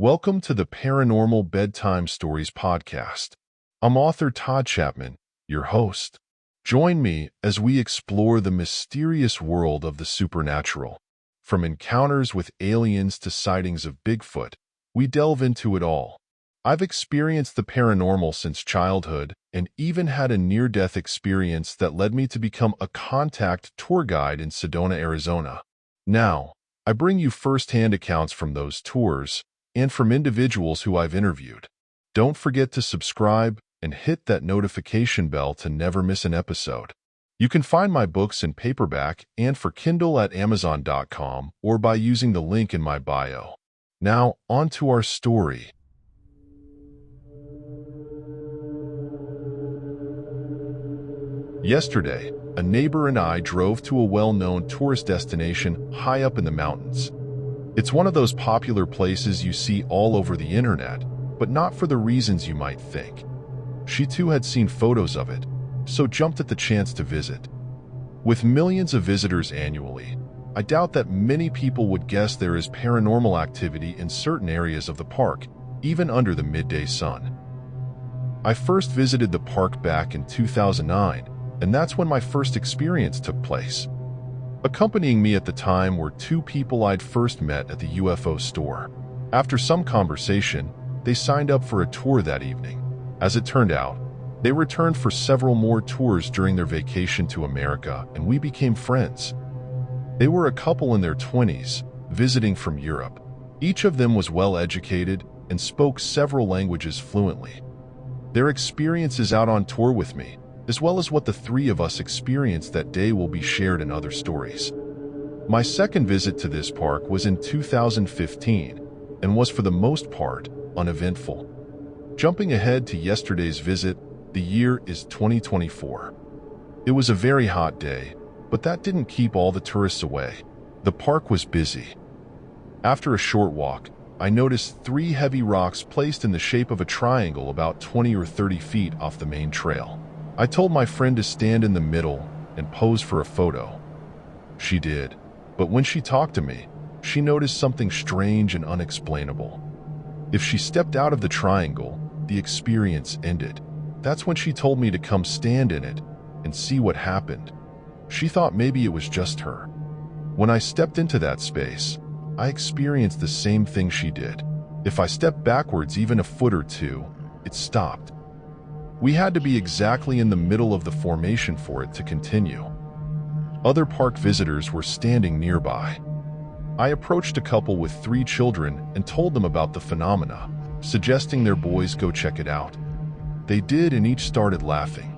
Welcome to the Paranormal Bedtime Stories podcast. I'm author Todd Chapman, your host. Join me as we explore the mysterious world of the supernatural. From encounters with aliens to sightings of Bigfoot, we delve into it all. I've experienced the paranormal since childhood and even had a near-death experience that led me to become a contact tour guide in Sedona, Arizona. Now, I bring you first-hand accounts from those tours and from individuals who I've interviewed. Don't forget to subscribe and hit that notification bell to never miss an episode. You can find my books in paperback and for Kindle at Amazon.com or by using the link in my bio. Now, on to our story. Yesterday, a neighbor and I drove to a well-known tourist destination high up in the mountains. It's one of those popular places you see all over the internet, but not for the reasons you might think. She too had seen photos of it, so jumped at the chance to visit. With millions of visitors annually, I doubt that many people would guess there is paranormal activity in certain areas of the park, even under the midday sun. I first visited the park back in 2009, and that's when my first experience took place. Accompanying me at the time were two people I'd first met at the UFO store. After some conversation, they signed up for a tour that evening. As it turned out, they returned for several more tours during their vacation to America, and we became friends. They were a couple in their 20s, visiting from Europe. Each of them was well-educated and spoke several languages fluently. Their experiences out on tour with me, as well as what the three of us experienced that day, will be shared in other stories. My second visit to this park was in 2015 and was for the most part uneventful. Jumping ahead to yesterday's visit, the year is 2024. It was a very hot day, but that didn't keep all the tourists away. The park was busy. After a short walk, I noticed three heavy rocks placed in the shape of a triangle about 20 or 30 feet off the main trail. I told my friend to stand in the middle and pose for a photo. She did, but when she talked to me, she noticed something strange and unexplainable. If she stepped out of the triangle, the experience ended. That's when she told me to come stand in it and see what happened. She thought maybe it was just her. When I stepped into that space, I experienced the same thing she did. If I stepped backwards even a foot or two, it stopped. We had to be exactly in the middle of the formation for it to continue. Other park visitors were standing nearby. I approached a couple with 3 children and told them about the phenomena, suggesting their boys go check it out. They did, and each started laughing.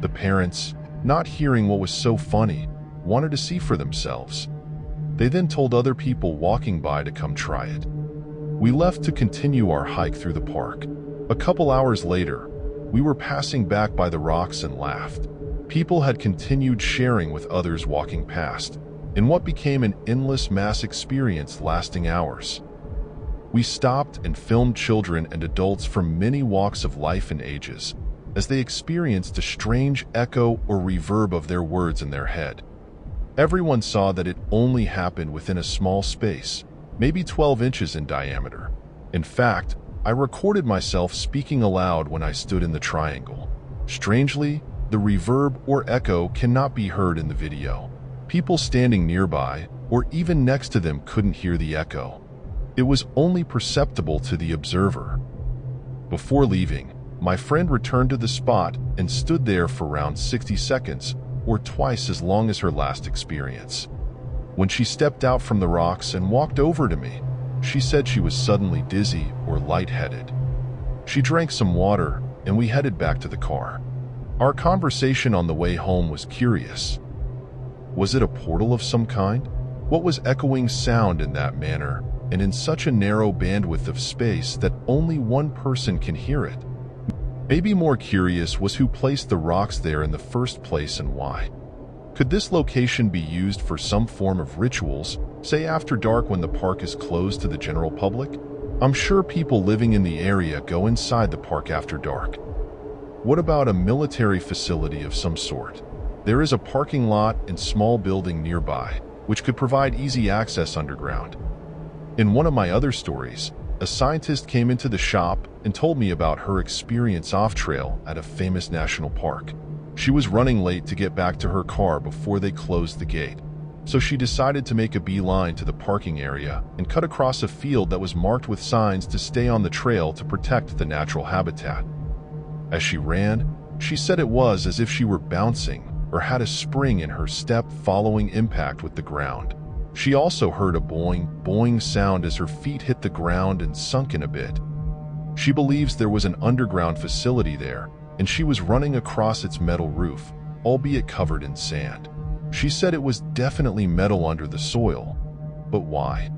The parents, not hearing what was so funny, wanted to see for themselves. They then told other people walking by to come try it. We left to continue our hike through the park. A couple hours later, we were passing back by the rocks and laughed. People had continued sharing with others walking past, in what became an endless mass experience lasting hours. We stopped and filmed children and adults from many walks of life and ages, as they experienced a strange echo or reverb of their words in their head. Everyone saw that it only happened within a small space, maybe 12 inches in diameter. In fact, I recorded myself speaking aloud when I stood in the triangle. Strangely, the reverb or echo cannot be heard in the video. People standing nearby or even next to them couldn't hear the echo. It was only perceptible to the observer. Before leaving, my friend returned to the spot and stood there for around 60 seconds, or twice as long as her last experience. When she stepped out from the rocks and walked over to me, she said she was suddenly dizzy or lightheaded. She drank some water, and we headed back to the car. Our conversation on the way home was curious. Was it a portal of some kind? What was echoing sound in that manner, and in such a narrow bandwidth of space that only one person can hear it? Maybe more curious was who placed the rocks there in the first place and why. Could this location be used for some form of rituals, say after dark when the park is closed to the general public? I'm sure people living in the area go inside the park after dark. What about a military facility of some sort? There is a parking lot and small building nearby, which could provide easy access underground. In one of my other stories, A scientist came into the shop and told me about her experience off-trail at a famous national park. She was running late to get back to her car before they closed the gate, so she decided to make a beeline to the parking area and cut across a field that was marked with signs to stay on the trail to protect the natural habitat. As she ran, she said it was as if she were bouncing or had a spring in her step following impact with the ground. She also heard a boing, boing sound as her feet hit the ground and sunk in a bit. She believes there was an underground facility there, and she was running across its metal roof, albeit covered in sand. She said it was definitely metal under the soil. But why?